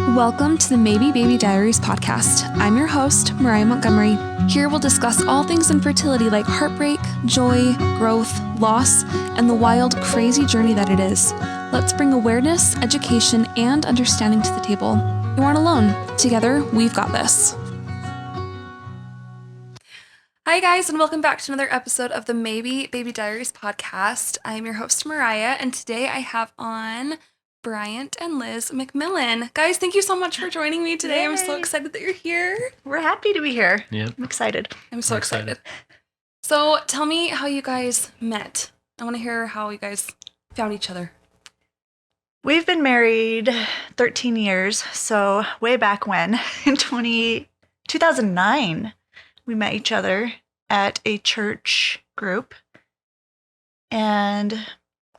Welcome to the Maybe Baby Diaries Podcast. I'm your host, Mariah Montgomery. Here we'll discuss all things infertility like heartbreak, joy, growth, loss, and the wild, crazy journey that it is. Let's bring awareness, education, and understanding to the table. You aren't alone. Together, we've got this. Hi guys, and welcome back to another episode of the Maybe Baby Diaries Podcast. I'm your host, Mariah, and today I have on Bryant and Liz McMillian. Guys, thank you so much for joining me today. Yay. I'm so excited that you're here. We're happy to be here. Yep. I'm excited. I'm so excited. So tell me how you guys met. I want to hear how you guys found each other. We've been married 13 years, so way back when, in 2009, we met each other at a church group, and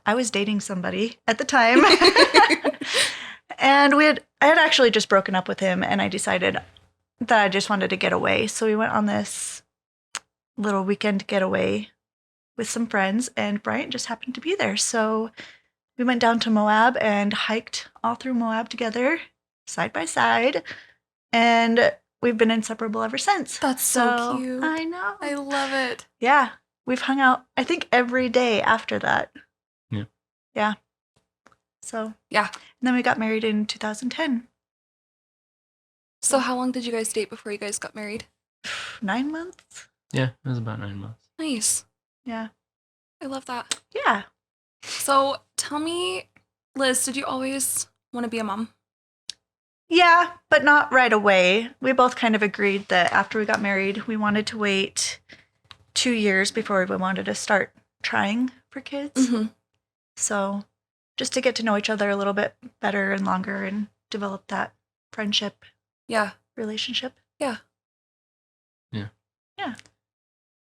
I was dating somebody at the time. And I had actually just broken up with him, and I decided that I just wanted to get away. So we went on this little weekend getaway with some friends, and Bryant just happened to be there. So we went down to Moab and hiked all through Moab together, side by side, and we've been inseparable ever since. That's so cute. I know. I love it. Yeah. We've hung out, I think, every day after that. Yeah. So, yeah. And then we got married in 2010. So how long did you guys date before you guys got married? 9 months. Yeah, it was about 9 months. Nice. Yeah. I love that. Yeah. So tell me, Liz, did you always want to be a mom? Yeah, but not right away. We both kind of agreed that after we got married, we wanted to wait 2 years before we wanted to start trying for kids. Mm-hmm. So just to get to know each other a little bit better and longer and develop that friendship. Yeah. Relationship. Yeah. Yeah. Yeah.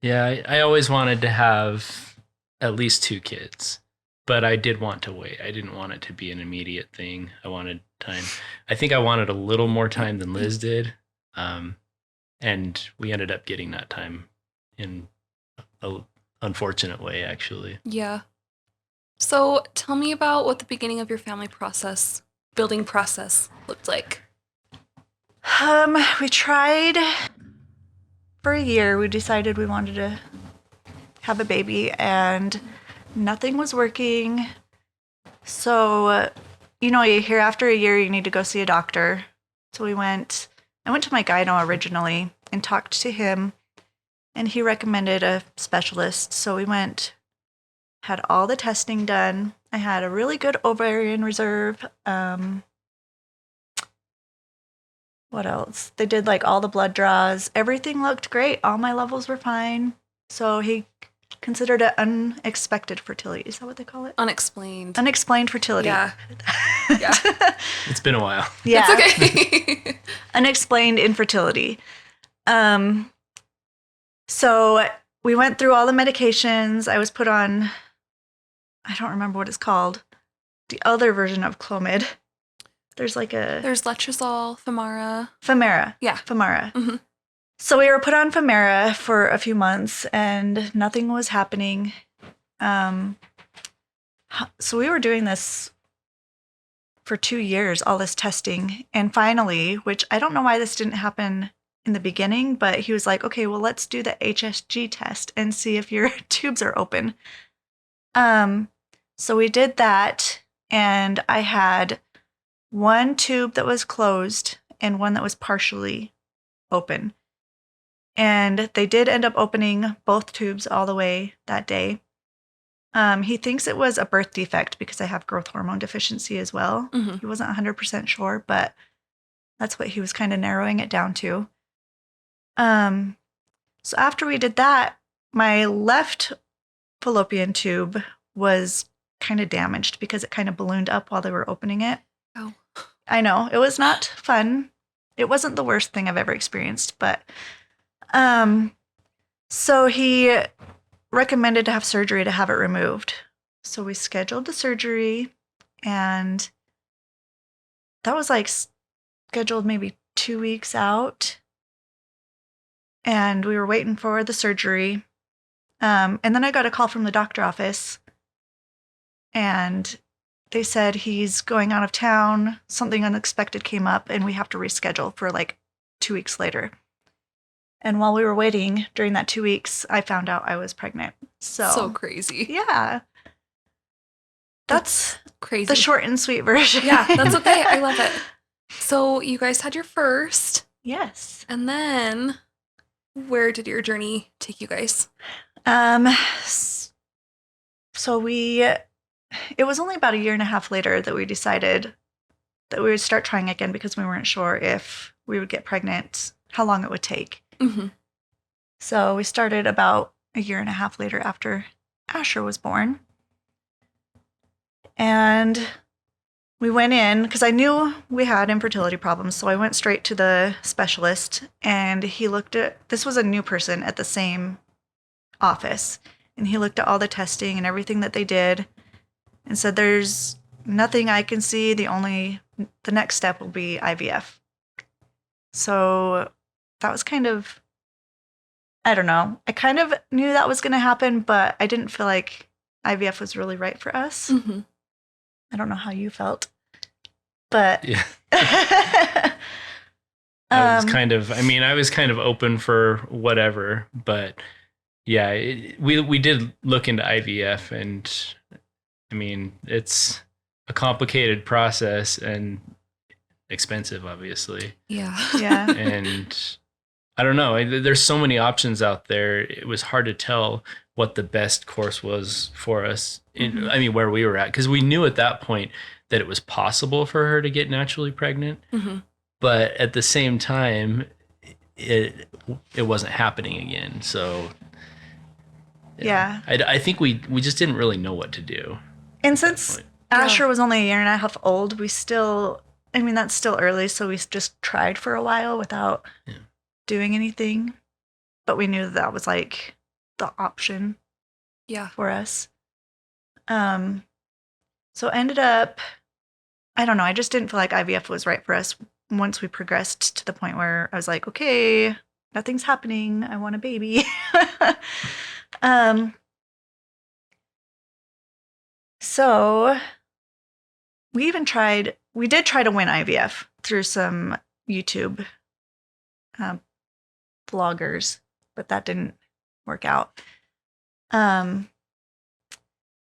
Yeah, I always wanted to have at least 2 kids, but I did want to wait. I didn't want it to be an immediate thing. I wanted time. I think I wanted a little more time than Liz did. And we ended up getting that time in an unfortunate way, actually. Yeah. So tell me about what the beginning of your family building process looked like. We tried for a year. We decided we wanted to have a baby, and nothing was working. So, you hear after a year you need to go see a doctor. So I went to my gyno originally and talked to him, and he recommended a specialist. So we went, had all the testing done. I had a really good ovarian reserve. What else? They did all the blood draws. Everything looked great. All my levels were fine. So he considered it unexpected fertility. Is that what they call it? Unexplained. Unexplained fertility. Yeah. Yeah. It's been a while. Yeah. It's okay. Unexplained infertility. So we went through all the medications. I was put on, I don't remember what it's called, the other version of Clomid. There's letrozole, Femara. Femara. Yeah. Femara. Mm-hmm. So we were put on Femara for a few months, and nothing was happening. So we were doing this for 2 years, all this testing. And finally, which I don't know why this didn't happen in the beginning, but he was like, okay, well, let's do the HSG test and see if your tubes are open. So we did that, and I had one tube that was closed and one that was partially open. And they did end up opening both tubes all the way that day. He thinks it was a birth defect because I have growth hormone deficiency as well. Mm-hmm. He wasn't 100% sure, but that's what he was kind of narrowing it down to. So after we did that, my left fallopian tube was kind of damaged because it kind of ballooned up while they were opening it. Oh. I know. It was not fun. It wasn't the worst thing I've ever experienced, but so he recommended to have surgery to have it removed. So we scheduled the surgery, and that was scheduled maybe 2 weeks out. And we were waiting for the surgery. And then I got a call from the doctor office, and they said he's going out of town. Something unexpected came up and we have to reschedule for like 2 weeks later. And while we were waiting during that 2 weeks, I found out I was pregnant. So crazy. Yeah. That's crazy. the short and sweet version. Yeah, that's okay. I love it. So you guys had your first. Yes. And then where did your journey take you guys? So it was only about a year and a half later that we decided that we would start trying again because we weren't sure if we would get pregnant, how long it would take. Mm-hmm. So we started about a year and a half later after Asher was born. And we went in because I knew we had infertility problems. So I went straight to the specialist and he looked at, this was a new person at the same office. And he looked at all the testing and everything that they did and said, there's nothing I can see. The next step will be IVF. So that was kind of, I don't know. I kind of knew that was going to happen, but I didn't feel like IVF was really right for us. Mm-hmm. I don't know how you felt, but yeah. I was kind of open for whatever, but yeah, we did look into IVF, and I mean, it's a complicated process and expensive, obviously. Yeah. Yeah. And I don't know. There's so many options out there. It was hard to tell what the best course was for us. Where we were at, because we knew at that point that it was possible for her to get naturally pregnant, mm-hmm. but at the same time, it wasn't happening again. So yeah. I think we just didn't really know what to do. And since Asher was only a year and a half old, we still, that's still early, so we just tried for a while without doing anything. But we knew that was like the option for us. So ended up, I don't know, I just didn't feel like IVF was right for us once we progressed to the point where I was like, okay, nothing's happening. I want a baby. So we did try to win IVF through some YouTube vloggers, but that didn't work out.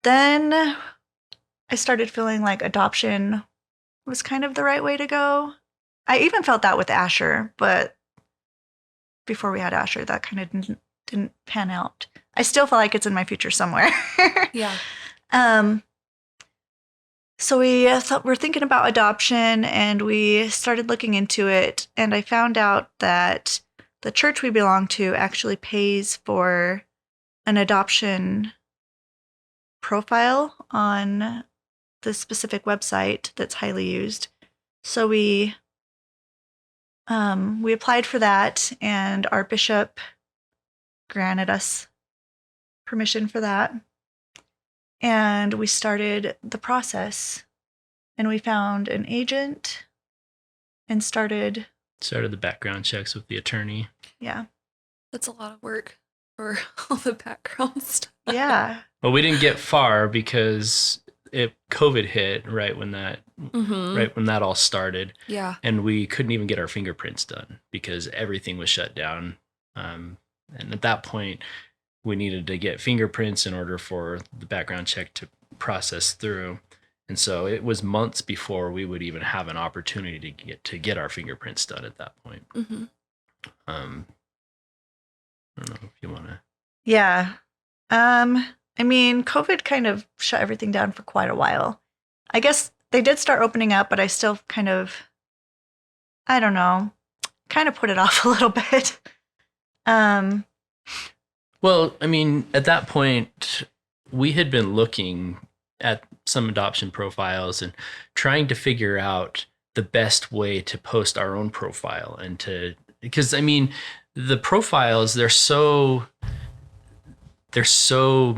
Then I started feeling like adoption was kind of the right way to go. I even felt that with Asher, but before we had Asher, that kind of didn't pan out. I still feel like it's in my future somewhere. Yeah. So we're thinking about adoption, and we started looking into it, and I found out that the church we belong to actually pays for an adoption profile on the specific website that's highly used. So we applied for that, and our bishop granted us permission for that. And we started the process, and we found an agent and started the background checks with the attorney. Yeah. That's a lot of work for all the background stuff. Yeah. Well, we didn't get far because COVID hit right when that all started. Yeah. And we couldn't even get our fingerprints done because everything was shut down. And at that point, we needed to get fingerprints in order for the background check to process through. And so it was months before we would even have an opportunity to get our fingerprints done at that point. Mm-hmm. I don't know if you want to. Yeah. COVID kind of shut everything down for quite a while. I guess they did start opening up, but I still kind of put it off a little bit. Well, at that point, we had been looking at some adoption profiles and trying to figure out the best way to post our own profile because the profiles, they're so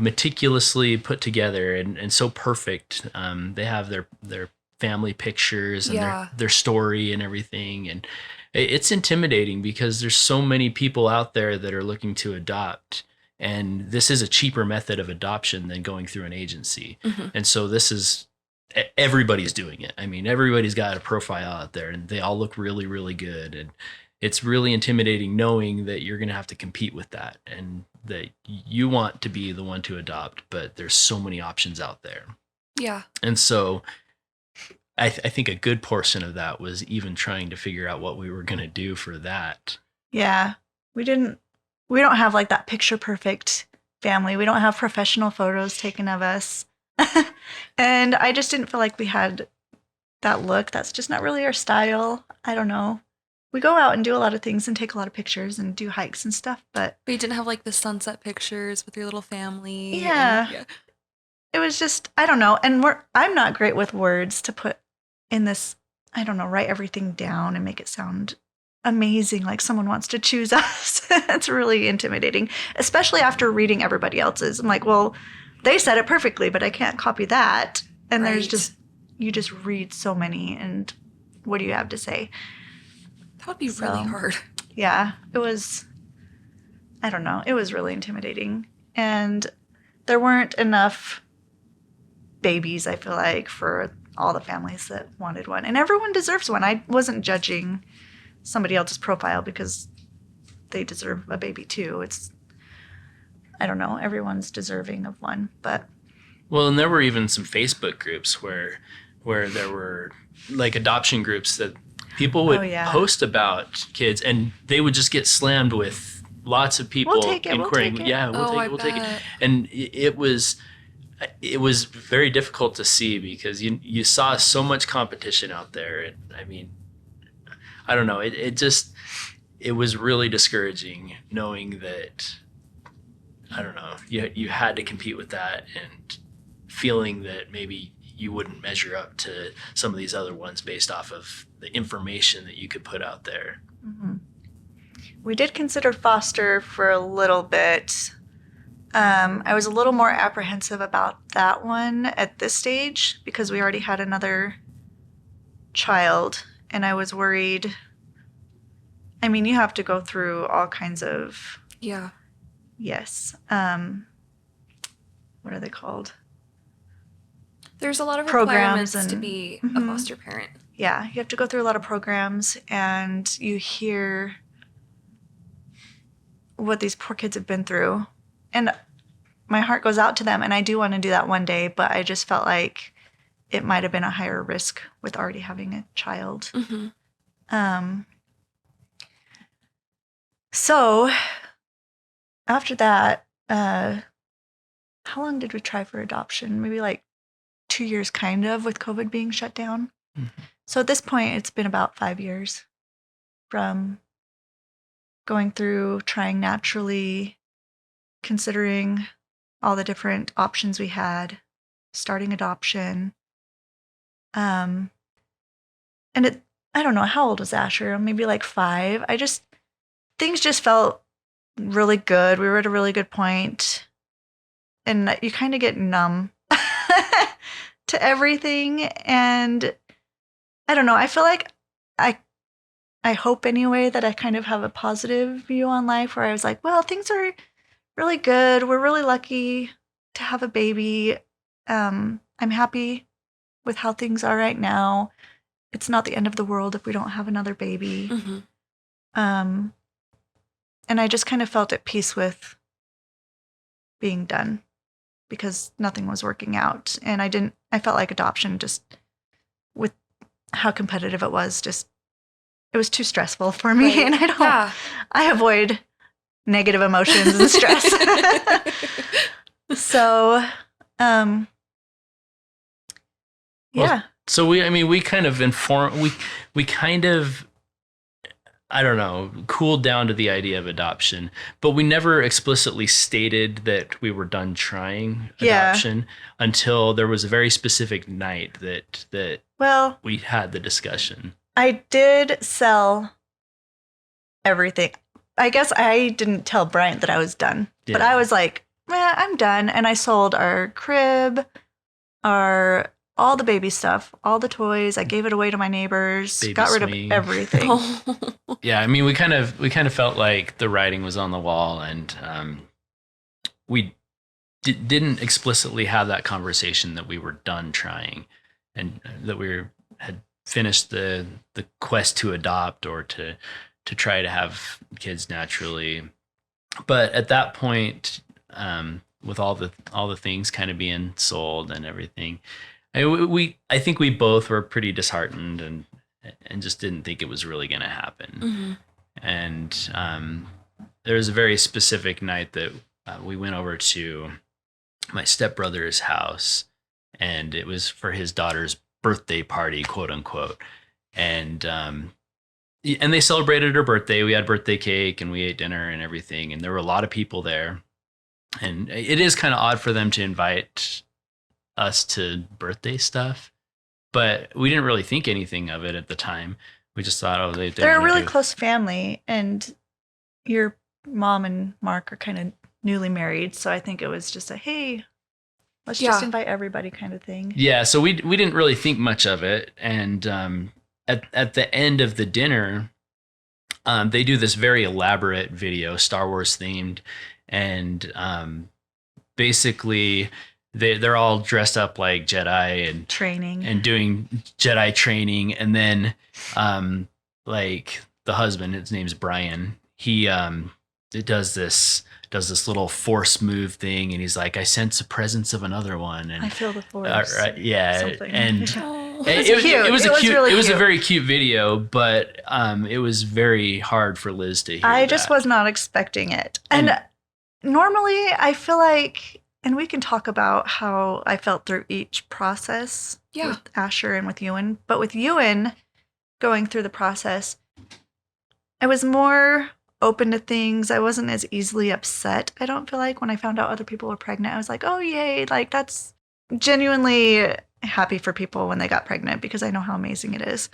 meticulously put together and so perfect. They have their family pictures and their story and everything. And it's intimidating because there's so many people out there that are looking to adopt. And this is a cheaper method of adoption than going through an agency. Mm-hmm. And so this is everybody's doing it. I mean, everybody's got a profile out there and they all look really, really good. And it's really intimidating knowing that you're going to have to compete with that and that you want to be the one to adopt, but there's so many options out there. Yeah. And so I think a good portion of that was even trying to figure out what we were going to do for that. Yeah. We don't have like that picture perfect family. We don't have professional photos taken of us. And I just didn't feel like we had that look. That's just not really our style. I don't know. We go out and do a lot of things and take a lot of pictures and do hikes and stuff, but you didn't have like the sunset pictures with your little family. Yeah. It was just, I don't know. And I'm not great with words to put in this, I don't know, write everything down and make it sound amazing, like someone wants to choose us. It's really intimidating, especially after reading everybody else's. I'm like, well, they said it perfectly, but I can't copy that. And Right. there's just, you just read so many, and what do you have to say? That would be really hard. Yeah, it was, I don't know, it was really intimidating. And there weren't enough babies, I feel like, for all the families that wanted one. And everyone deserves one. I wasn't judging somebody else's profile because they deserve a baby too. It's, I don't know, everyone's deserving of one. But Well, and there were even some Facebook groups where there were like adoption groups that people would post about kids, and they would just get slammed with lots of people inquiring. We'll take it. Yeah, we'll take it. And it was very difficult to see because you saw so much competition out there. And I mean, I don't know. It was really discouraging knowing that, I don't know, you had to compete with that and feeling that maybe you wouldn't measure up to some of these other ones based off of the information that you could put out there. Mm-hmm. We did consider foster for a little bit. I was a little more apprehensive about that one at this stage because we already had another child, and I was worried. I mean, you have to go through all kinds of... Yeah. Yes. What are they called? There's a lot of Programs requirements to be a foster parent. Yeah, you have to go through a lot of programs, and you hear what these poor kids have been through. And my heart goes out to them, and I do want to do that one day, but I just felt like it might have been a higher risk with already having a child. Mm-hmm. So after that, how long did we try for adoption? Maybe like 2 years, kind of, with COVID being shut down. Mm-hmm. So at this point, it's been about 5 years from going through, trying naturally, considering all the different options we had, starting adoption. And I don't know, how old was Asher? Maybe like 5. Things just felt really good. We were at a really good point, and you kind of get numb to everything. And I don't know, I feel like I hope anyway that I kind of have a positive view on life, where I was like, well, things are really good. We're really lucky to have a baby. I'm happy with how things are right now. It's not the end of the world if we don't have another baby. Mm-hmm. And I just kind of felt at peace with being done because nothing was working out. And I felt like adoption, just with how competitive it was was too stressful for me. Right. And Yeah. I avoid negative emotions and stress. So, yeah. So we kind of we kind of, I don't know, cooled down to the idea of adoption, but we never explicitly stated that we were done trying adoption until there was a very specific night that we had the discussion. I did sell everything. I guess I didn't tell Bryant that I was done, but I was like, I'm done. And I sold our crib, all the baby stuff, all the toys. I gave it away to my neighbors, got rid of everything. Yeah, I mean, we kind of felt like the writing was on the wall, and we didn't explicitly have that conversation that we were done trying. and that had finished the quest to adopt or to try to have kids naturally. But at that point, with all the things kind of being sold and everything, I think we both were pretty disheartened and just didn't think it was really going to happen. Mm-hmm. And there was a very specific night that we went over to my stepbrother's house, and it was for his daughter's birthday party, quote unquote. And they celebrated her birthday. We had birthday cake and we ate dinner and everything. And there were a lot of people there. And it is kind of odd for them to invite us to birthday stuff, but we didn't really think anything of it at the time. We just thought, oh, they're a really close family, and your mom and Mark are kind of newly married. So I think it was just a, hey, let's just invite everybody kind of thing. Yeah. So we didn't really think much of it. And at the end of the dinner, they do this very elaborate video, Star Wars themed. And basically they're all dressed up like Jedi and training and doing Jedi training. And then like the husband, his name's Brian, he does this little force move thing, and he's like, I sense the presence of another one, and I feel the force. Yeah. Something. And it was a very cute video, but it was very hard for Liz to hear. I just was not expecting it. And normally I feel like, and we can talk about how I felt through each process with Asher and with Ewan, but with Ewan going through the process, I was more open to things. I wasn't as easily upset, I don't feel like, when I found out other people were pregnant. I was like, oh, yay. Like, that's genuinely happy for people when they got pregnant, because I know how amazing it is.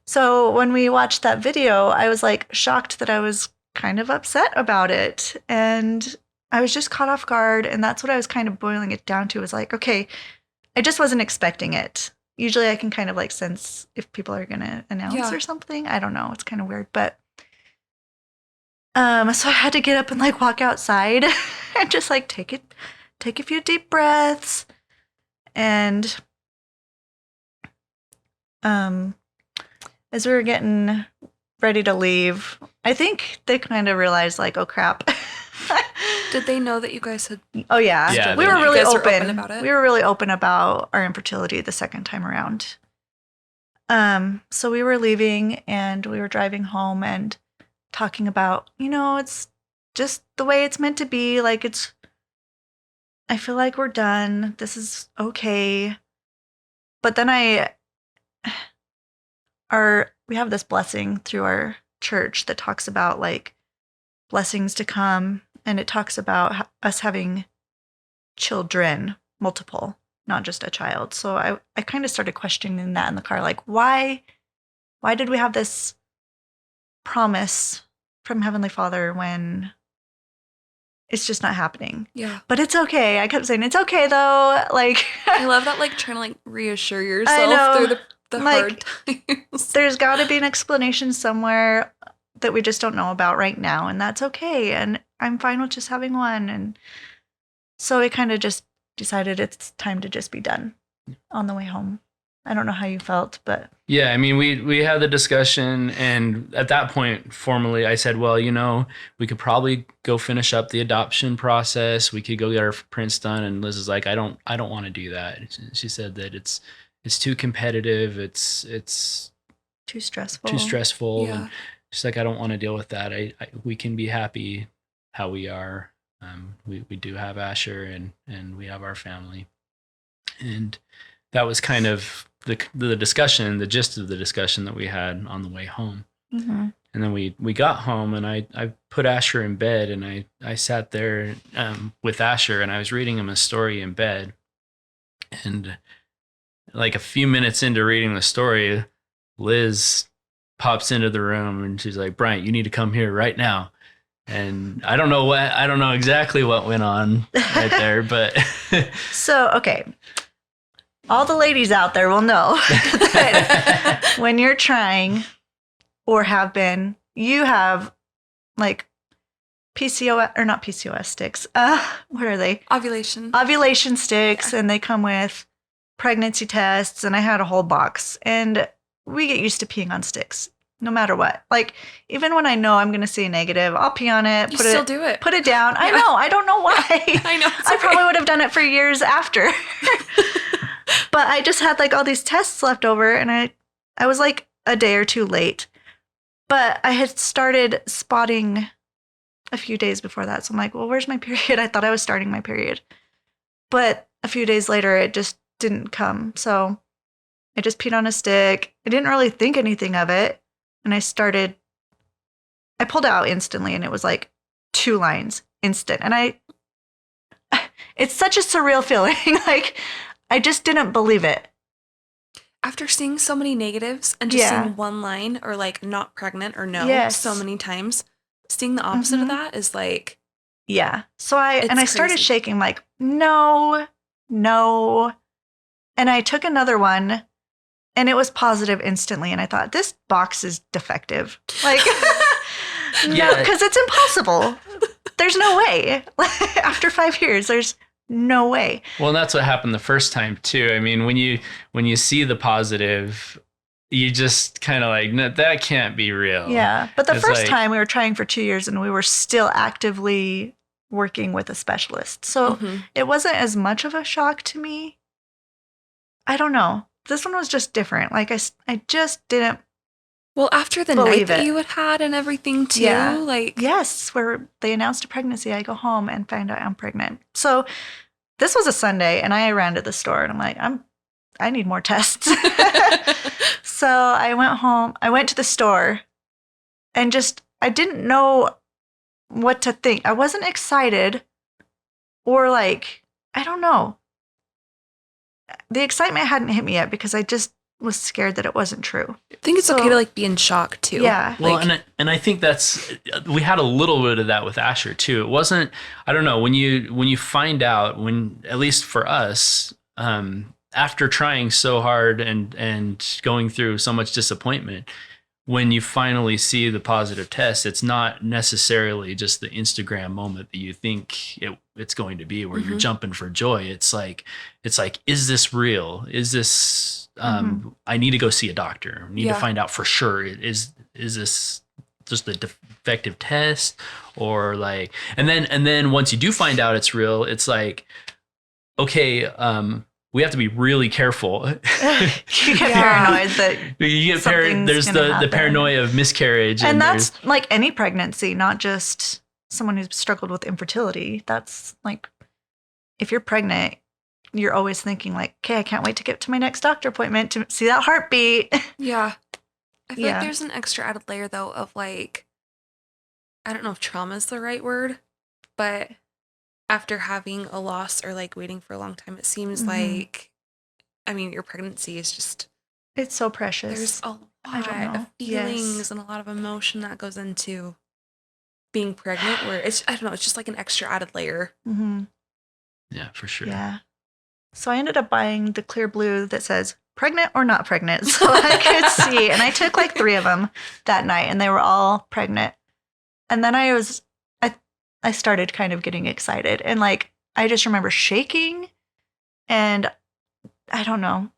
So when we watched that video, I was like shocked that I was kind of upset about it. And I was just caught off guard. And that's what I was kind of boiling it down to, was like, okay, I just wasn't expecting it. Usually I can kind of like sense if people are going to announce or something. I don't know. It's kind of weird. But so I had to get up and like walk outside and just like take a few deep breaths. And as we were getting ready to leave, I think they kind of realized like, oh crap. Did they know that you guys had? Oh yeah, yeah, we were really open about it. We were really open about our infertility the second time around. So we were leaving and we were driving home and talking about, it's just the way it's meant to be. Like, I feel like we're done. This is okay. But then we have this blessing through our church that talks about like blessings to come. And it talks about us having children, multiple, not just a child. So I kind of started questioning that in the car. Like, why did we have this promise from Heavenly Father when it's just not happening? Yeah. But it's okay. I kept saying, it's okay though. Like, I love that, like trying to like reassure yourself through the hard times. There's got to be an explanation somewhere that we just don't know about right now. And that's okay. And I'm fine with just having one. And so we kind of just decided it's time to just be done on the way home. I don't know how you felt, but yeah, I mean, we had the discussion, and at that point, formally, I said, well, we could probably go finish up the adoption process. We could go get our prints done. And Liz is like, I don't want to do that. She said that it's too competitive. It's too stressful. Yeah. And she's like, I don't want to deal with that. We can be happy how we are. We do have Asher and we have our family. And that was kind of the discussion, the gist of the discussion that we had on the way home. Mm-hmm. And then we got home, and I put Asher in bed, and I sat there with Asher, and I was reading him a story in bed. And like a few minutes into reading the story, Liz pops into the room and she's like, Bryant, you need to come here right now. And I don't know exactly what went on right there, but so, okay. All the ladies out there will know that when you're trying or have been, you have like PCOS, or not PCOS sticks. What are they? Ovulation sticks, and they come with pregnancy tests, and I had a whole box. And we get used to peeing on sticks, no matter what. Like, even when I know I'm going to see a negative, I'll pee on it. You still do it. Put it down. Yeah. I know. I don't know why. I know. I probably would have done it for years after. But I just had like all these tests left over, and I was like a day or two late. But I had started spotting a few days before that. So I'm like, well, where's my period? I thought I was starting my period. But a few days later, it just didn't come. So I just peed on a stick. I didn't really think anything of it. And I pulled out instantly, and it was like 2 lines instant. And it's such a surreal feeling. Like, I just didn't believe it. After seeing so many negatives and just seeing 1 line or like not pregnant or no so many times, seeing the opposite of that is like, So I started shaking like, no. And I took another one, and it was positive instantly. And I thought, this box is defective. Like, no, because it's impossible. There's no way. After 5 years, there's no way. Well, that's what happened the first time too. I mean, when you see the positive, you just kind of like, no, that can't be real. Yeah. But the first time we were trying for 2 years, and we were still actively working with a specialist. So it wasn't as much of a shock to me. I don't know. This one was just different. Like, I just didn't. Well, after the night that you had and everything too, like. Yes, where they announced a pregnancy, I go home and find out I'm pregnant. So this was a Sunday, and I ran to the store, and I'm like, I need more tests. So I went home. I went to the store, and I didn't know what to think. I wasn't excited, or like, I don't know. The excitement hadn't hit me yet, because I just was scared that it wasn't true. I think it's okay to like be in shock too. Yeah. Well, and I think we had a little bit of that with Asher too. It wasn't, I don't know, when you find out, at least for us, after trying so hard and going through so much disappointment, when you finally see the positive test, it's not necessarily just the Instagram moment that you think it's going to be, where you're jumping for joy. It's like, is this real? Is this, I need to go see a doctor. I need to find out for sure. Is this just a defective test, or like, and then once you do find out it's real, it's like, okay, we have to be really careful. You get paranoid that there's the paranoia of miscarriage. And that's like any pregnancy, not just someone who's struggled with infertility. That's like, if you're pregnant, you're always thinking like, okay, I can't wait to get to my next doctor appointment to see that heartbeat. Yeah. I feel like there's an extra added layer though of like, I don't know if trauma is the right word, but after having a loss or like waiting for a long time, it seems like, I mean, your pregnancy is just, it's so precious. There's a lot of feelings and a lot of emotion that goes into being pregnant, where it's, I don't know, it's just like an extra added layer. Yeah, for sure. Yeah. So I ended up buying the clear blue that says pregnant or not pregnant, so I could see. And I took like 3 of them that night, and they were all pregnant. And then I started kind of getting excited, and like, I just remember shaking, and I don't know.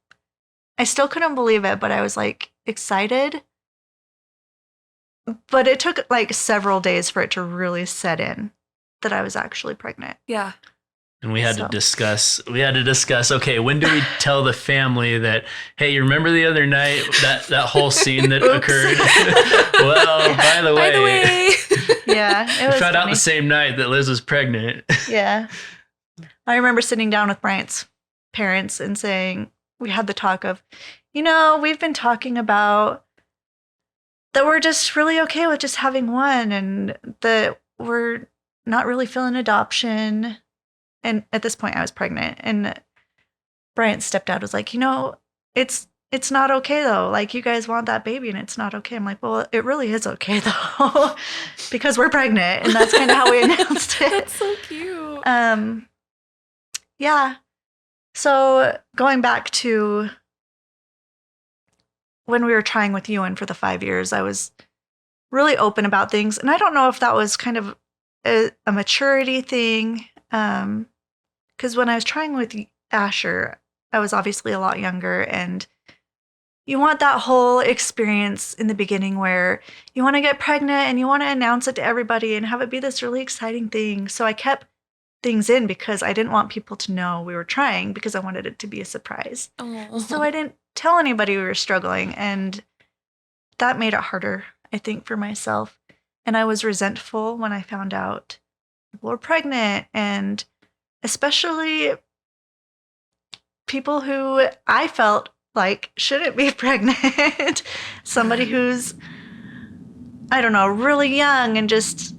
I still couldn't believe it, but I was like excited. But it took like several days for it to really set in that I was actually pregnant. Yeah. And we had to discuss, okay, when do we tell the family that, hey, you remember the other night, that whole scene that occurred? Well, by the way. Yeah, it was found out the same night that Liz was pregnant. Yeah. I remember sitting down with Bryant's parents and saying, we had the talk of, we've been talking about that we're just really okay with just having one, and that we're not really feeling adoption. And at this point I was pregnant, and Bryant's stepdad was like, it's not okay though. Like, you guys want that baby and it's not okay. I'm like, well, it really is okay though, because we're pregnant. And that's kind of how we announced it. That's so cute. Yeah. So going back to when we were trying with Ewan for the 5 years, I was really open about things. And I don't know if that was kind of a maturity thing. Because when I was trying with Asher, I was obviously a lot younger, and you want that whole experience in the beginning where you want to get pregnant and you want to announce it to everybody and have it be this really exciting thing. So I kept things in because I didn't want people to know we were trying, because I wanted it to be a surprise. Oh. So I didn't tell anybody we were struggling, and that made it harder, I think, for myself. And I was resentful when I found out people were pregnant, and especially people who I felt like shouldn't be pregnant. Somebody who's, I don't know, really young and just,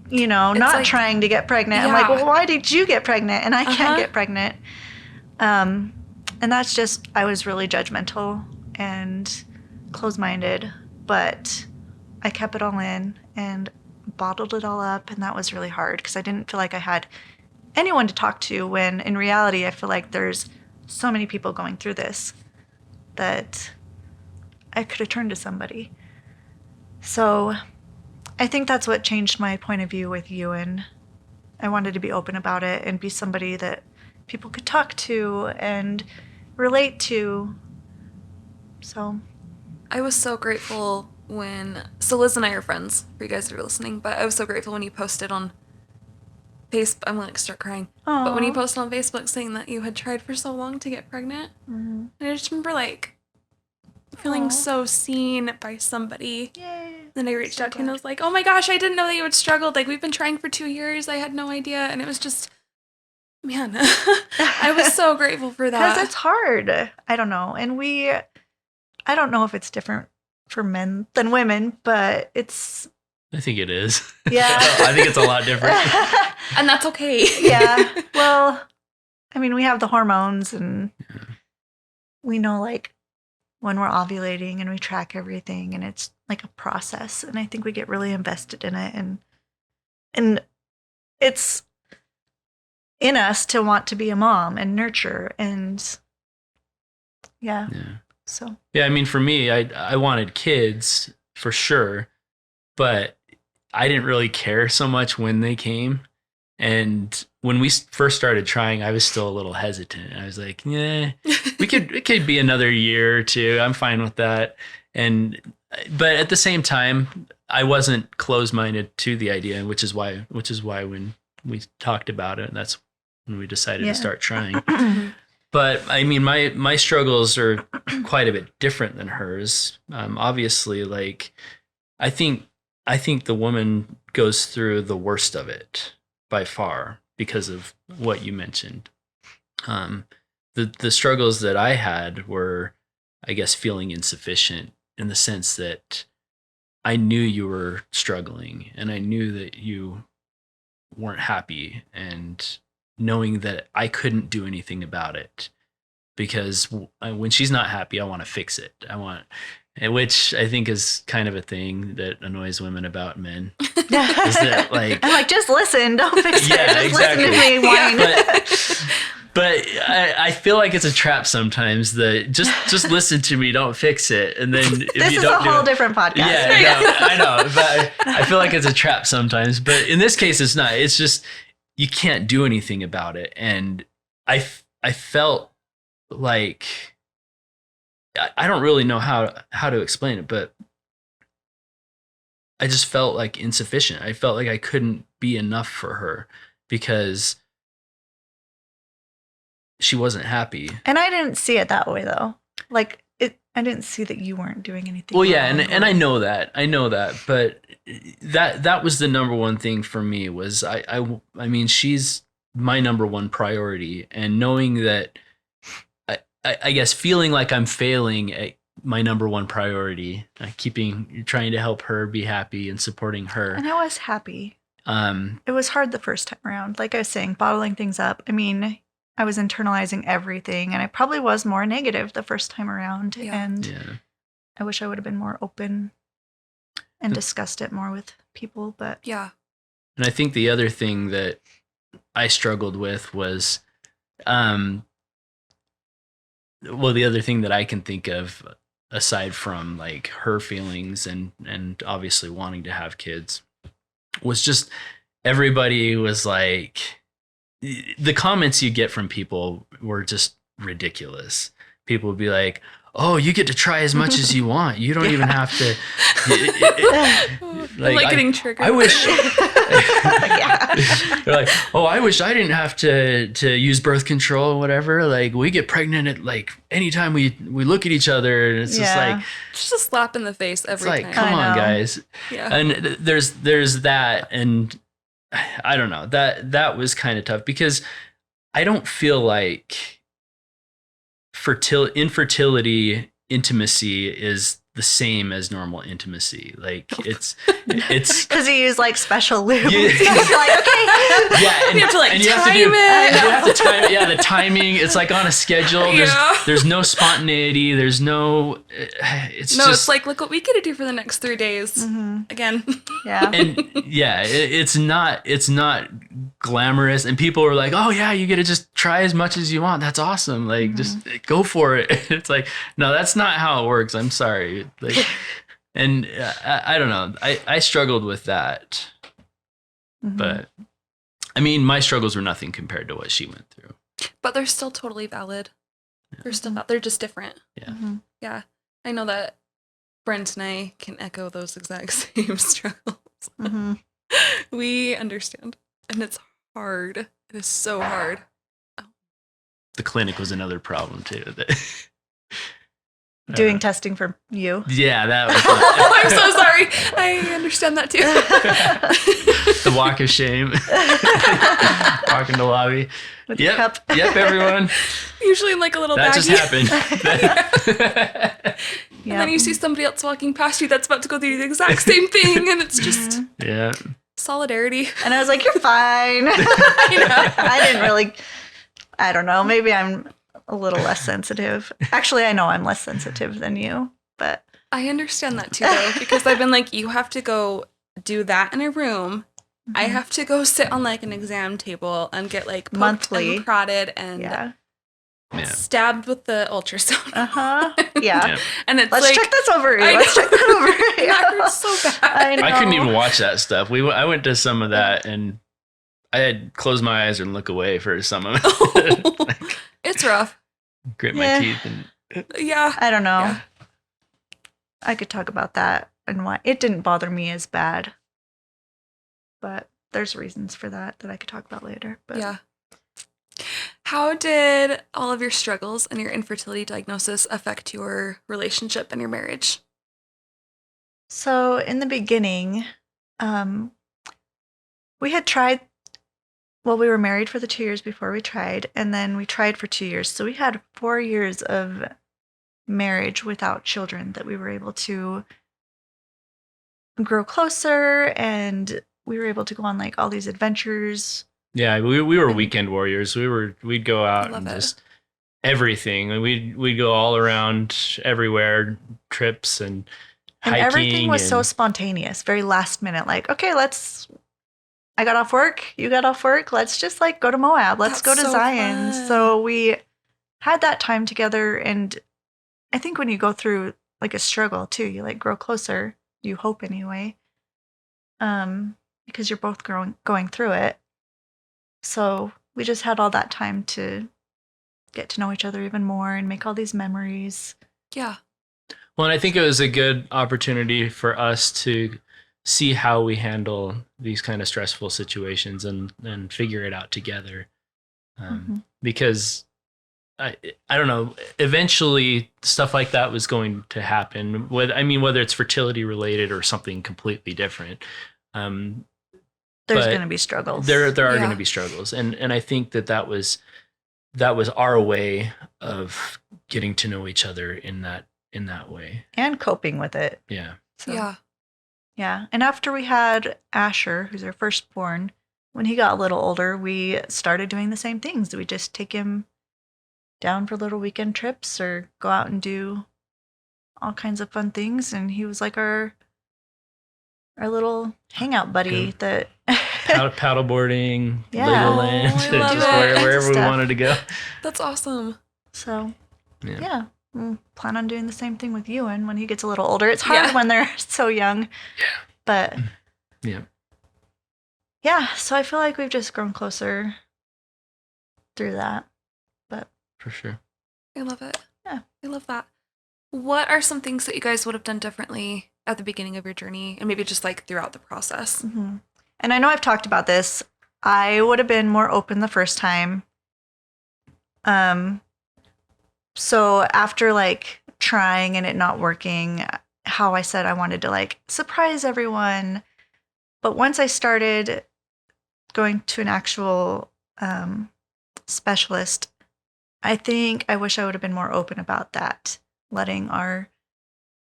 not like, trying to get pregnant. Yeah. I'm like, well, why did you get pregnant? And I can't get pregnant. And that's just, I was really judgmental and closed-minded, but I kept it all in and bottled it all up. And that was really hard because I didn't feel like I had anyone to talk to, when in reality, I feel like there's so many people going through this that I could have turned to somebody. So I think that's what changed my point of view with you, and I wanted to be open about it and be somebody that people could talk to and relate to. So I was so grateful so Liz and I are friends, for you guys that are listening, but I was so grateful when you posted on Facebook. I'm going to start crying. Aww. But when you posted on Facebook saying that you had tried for so long to get pregnant, and I just remember feeling so seen by somebody. Yay. Then I reached out to you and I was like, oh my gosh, I didn't know that you had struggled. We've been trying for 2 years. I had no idea. And it was just, man, I was so grateful for that. Because it's hard. I don't know. And I don't know if it's different for men than women, but I think it is. Yeah. I think it's a lot different. And that's okay. Yeah. Well, I mean, we have the hormones, and we know when we're ovulating, and we track everything, and it's like a process. And I think we get really invested in it, and it's in us to want to be a mom and nurture, and yeah. So. Yeah, I mean, for me, I wanted kids for sure, but I didn't really care so much when they came. And when we first started trying, I was still a little hesitant. I was like, yeah, it could be another year or two. I'm fine with that. But at the same time, I wasn't closed-minded to the idea, which is why when we talked about it, that's when we decided to start trying. But I mean, my struggles are quite a bit different than hers. Obviously, I think the woman goes through the worst of it by far because of what you mentioned. The struggles that I had were, I guess, feeling insufficient, in the sense that I knew you were struggling and I knew that you weren't happy, and knowing that I couldn't do anything about it, because when she's not happy, I want to fix it. Which I think is kind of a thing that annoys women about men. Is that I'm like, just listen, don't fix it. Just exactly. Listen to me whine. But I feel like it's a trap sometimes, that just listen to me, don't fix it. And then if this you is don't a whole different podcast. Yeah, no, I know. But I feel like it's a trap sometimes. But in this case, it's not. It's just, you can't do anything about it. And I felt like, I don't really know how to explain it, but I just felt like insufficient. I felt like I couldn't be enough for her because she wasn't happy. And I didn't see it that way, though. I didn't see that you weren't doing anything. Well, yeah, and I know that. But that was the number one thing for me, was I mean, she's my number one priority, and knowing that, I guess, feeling like I'm failing at my number one priority, trying to help her be happy and supporting her. And I was happy. It was hard the first time around. Like I was saying, bottling things up. I mean, I was internalizing everything, and I probably was more negative the first time around. Yeah. And I wish I would have been more open and discussed it more with people. But yeah. And I think the other thing that I struggled with was, the other thing that I can think of, aside from her feelings and obviously wanting to have kids, was just everybody was like, the comments you get from people were just ridiculous. People would be like, oh, you get to try as much as you want. You don't even have to. Like getting triggered. I wish. They're like, oh, I wish I didn't have to use birth control or whatever. Like, we get pregnant at like anytime we look at each other, and it's just like, just a slap in the face every time. Like, come on, guys. Yeah. And there's that, and I don't know, that was kind of tough because I don't feel like infertility intimacy is the same as normal intimacy. Like it's because you use like special lube. Yeah. It's like, okay. Yeah, and you have to like time it. You have to time it. Yeah, the timing. It's like on a schedule. There's no spontaneity. There's no. It's like, look what we get to do for the next 3 days. Again. Yeah. And yeah, it's not glamorous. And people are like, oh yeah, you get to just try as much as you want. That's awesome. Like just go for it. It's like, no, that's not how it works. I'm sorry. Like, and I don't know. I struggled with that, but I mean, my struggles were nothing compared to what she went through. But they're still totally valid. They're just different. Yeah. Yeah. I know that Brent and I can echo those exact same struggles. We understand, and it's hard. It is so hard. The clinic was another problem too. Doing testing for you. Yeah, that was. I'm so sorry. I understand that too. The walk of shame. Walk in the lobby. With the cup. Yep, everyone. Usually in like a little that baggie. Just happened. And then you see somebody else walking past you that's about to go through the exact same thing, and it's just solidarity. And I was like, "You're fine." I didn't really. I don't know. Maybe I'm a little less sensitive. Actually, I know I'm less sensitive than you, but I understand that too, though, because I've been like, you have to go do that in a room. I have to go sit on like an exam table and get like poked monthly and prodded and stabbed with the ultrasound. Yeah. And it's let's like, check this ovary. Let's check that ovary. That hurts so bad. I couldn't even watch that stuff. I went to some of that and I had closed my eyes and look away for some of it. Like, it's rough. Grit my teeth and I don't know. I could talk about that and why it didn't bother me as bad. But there's reasons for that I could talk about later. But yeah. How did all of your struggles and your infertility diagnosis affect your relationship and your marriage? So in the beginning, we had tried. Well, we were married for the 2 years before we tried, and then we tried for 2 years. So we had 4 years of marriage without children that we were able to grow closer, and we were able to go on like all these adventures. Yeah, we were weekend warriors. We'd go out and just everything. We'd go all around everywhere, trips and hiking. And everything was so spontaneous, very last minute. Like, okay, I got off work, you got off work, let's just like go to Moab, let's go to Zion. Fun. So we had that time together, and I think when you go through like a struggle too, you like grow closer, you hope anyway, because you're both going through it. So we just had all that time to get to know each other even more and make all these memories. Yeah. Well, and I think it was a good opportunity for us to see how we handle these kind of stressful situations and figure it out together. Because I don't know, eventually stuff like that was going to happen. Whether it's fertility related or something completely different. There's going to be struggles. There are going to be struggles. And I think that was our way of getting to know each other in that way. And coping with it. Yeah. So. Yeah. And after we had Asher, who's our firstborn, when he got a little older, we started doing the same things. We just take him down for little weekend trips or go out and do all kinds of fun things. And he was like our little hangout buddy that paddleboarding, Legoland, just wherever we wanted to go. That's awesome. So, yeah. We'll plan on doing the same thing with Ewan when he gets a little older. It's hard when they're so young. Yeah. But yeah, so I feel like we've just grown closer through that. But For sure. I love it. Yeah. I love that. What are some things that you guys would have done differently at the beginning of your journey and maybe just like throughout the process? mm-hmm. And I know I've talked about this. I would have been more open the first time. So after like trying and it not working, how I said I wanted to like surprise everyone. But once I started going to an actual specialist, I think I wish I would have been more open about that, letting our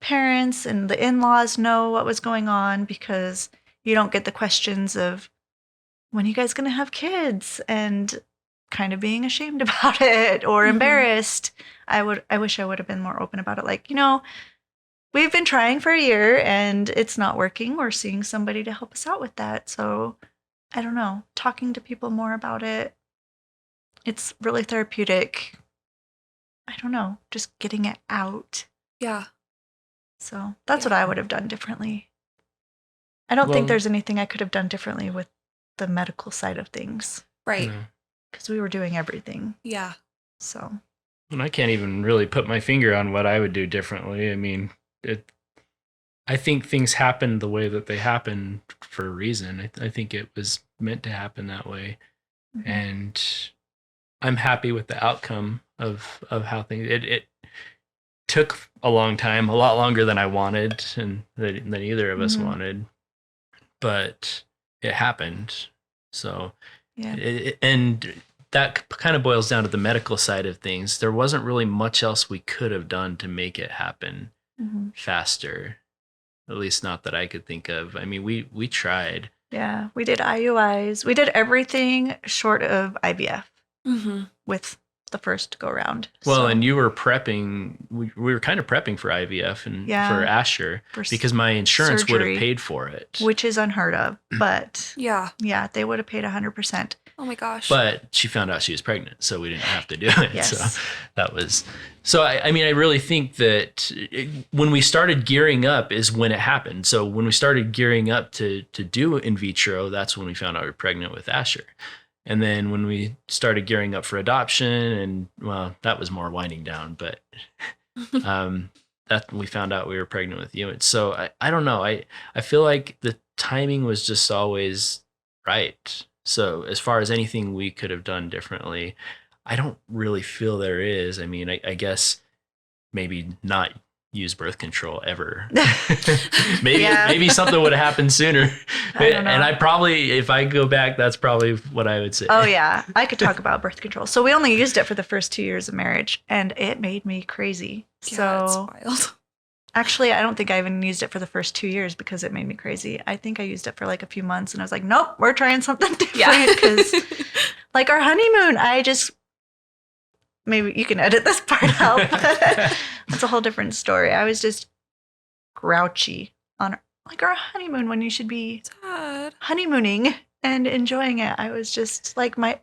parents and the in-laws know what was going on, because you don't get the questions of, when are you guys going to have kids? And kind of being ashamed about it or embarrassed. I wish I would have been more open about it. Like, we've been trying for a year and it's not working. We're seeing somebody to help us out with that. So I don't know, talking to people more about it. It's really therapeutic. I don't know, just getting it out. Yeah. So that's what I would have done differently. I don't think there's anything I could have done differently with the medical side of things. Right. No. Because we were doing everything. Yeah. So. And I can't even really put my finger on what I would do differently. I mean, I think things happened the way that they happened for a reason. I think it was meant to happen that way. Mm-hmm. And I'm happy with the outcome of how things, it took a long time, a lot longer than I wanted and than either of us wanted, but it happened. So, yeah. And that kind of boils down to the medical side of things. There wasn't really much else we could have done to make it happen faster. At least not that I could think of. I mean, we tried. Yeah, we did IUIs. We did everything short of IVF with the first go round. Well, and you were prepping. We were kind of prepping for IVF and for Asher because my insurance would have paid for it, which is unheard of. But yeah, they would have paid 100%. Oh my gosh! But she found out she was pregnant, so we didn't have to do it. Yes. So that was. So I mean, I really think that when we started gearing up is when it happened. So when we started gearing up to do in vitro, that's when we found out we were pregnant with Asher. And then when we started gearing up for adoption, and well, that was more winding down, but that we found out we were pregnant with you. And so I don't know. I feel like the timing was just always right. So as far as anything we could have done differently, I don't really feel there is. I mean, I guess maybe not use birth control ever. maybe something would have happened sooner. And I probably, if I go back, that's probably what I would say. Oh yeah, I could talk about birth control. So we only used it for the first 2 years of marriage, and it made me crazy. Yeah, so it's wild. Actually, I don't think I even used it for the first 2 years because it made me crazy. I think I used it for like a few months, and I was like, nope, we're trying something different. Because like our honeymoon, maybe you can edit this part out. That's a whole different story. I was just grouchy on like our honeymoon when you should be honeymooning and enjoying it. I was just like, my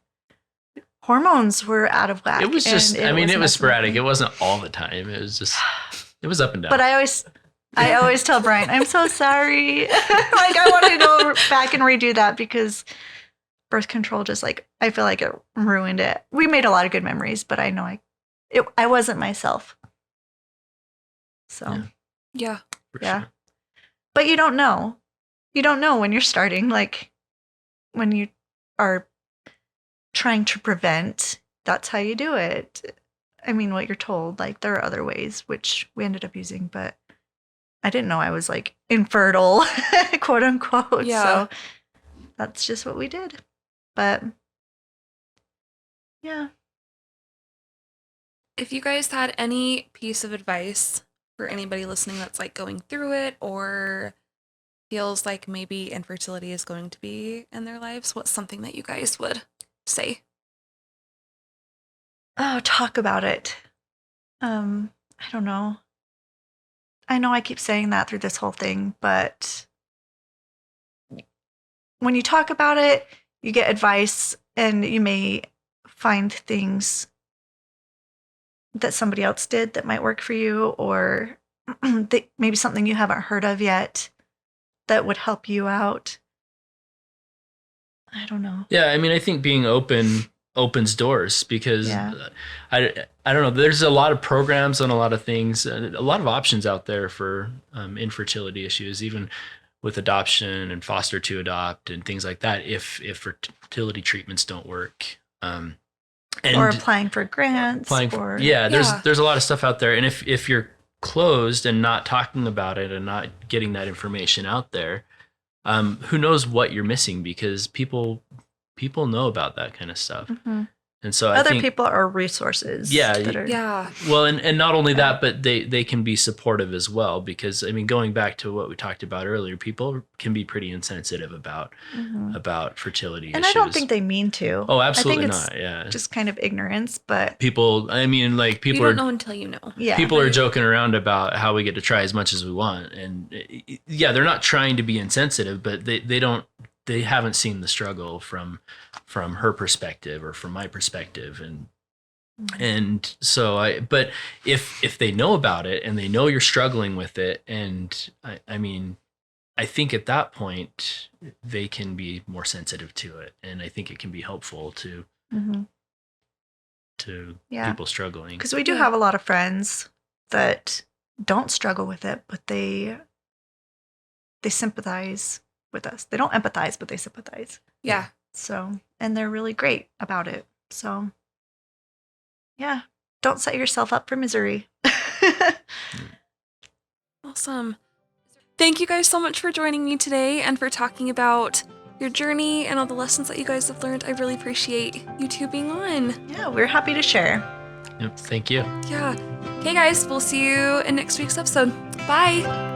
hormones were out of whack. It was just, it was sporadic. It wasn't all the time. It was just, it was up and down. But I always tell Bryant, I'm so sorry. Like I want to go back and redo that because birth control just like, I feel like it ruined it. We made a lot of good memories, but I know I wasn't myself. So, yeah. Sure. But you don't know. You don't know when you're starting, like when you are trying to prevent, that's how you do it. I mean, what you're told, like there are other ways, which we ended up using, but I didn't know I was like infertile, quote unquote. Yeah. So that's just what we did. But yeah. If you guys had any piece of advice for anybody listening that's like going through it or feels like maybe infertility is going to be in their lives, what's something that you guys would say? Oh, talk about it. I don't know. I know I keep saying that through this whole thing, but when you talk about it, you get advice and you may find things that somebody else did that might work for you, or maybe something you haven't heard of yet that would help you out. I don't know. Yeah, I mean, I think being open opens doors because I don't know. There's a lot of programs and a lot of things, a lot of options out there for infertility issues, even with adoption and foster to adopt and things like that. If fertility treatments don't work, and or applying for grants, there's a lot of stuff out there. And if you're closed and not talking about it and not getting that information out there, who knows what you're missing, because people know about that kind of stuff. Mm-hmm. And so other I think people are resources. Well, and not only that, but they can be supportive as well, because I mean, going back to what we talked about earlier, people can be pretty insensitive about fertility and issues. I don't think they mean to. Oh, absolutely I think it's not. Yeah. just kind of ignorance, but people you don't know until you know. Yeah. People are joking around about how we get to try as much as we want. And they're not trying to be insensitive, but they haven't seen the struggle from her perspective or from my perspective. And so but if they know about it and they know you're struggling with it, and I mean, I think at that point they can be more sensitive to it. And I think it can be helpful to people struggling. Because we do have a lot of friends that don't struggle with it, but they sympathize with us. They don't empathize, but they sympathize. Yeah. So, and they're really great about it. So, yeah, don't set yourself up for misery. Awesome. Thank you guys so much for joining me today and for talking about your journey and all the lessons that you guys have learned. I really appreciate you two being on. Yeah, we're happy to share. Yep, thank you. Yeah. Okay, guys, we'll see you in next week's episode. Bye.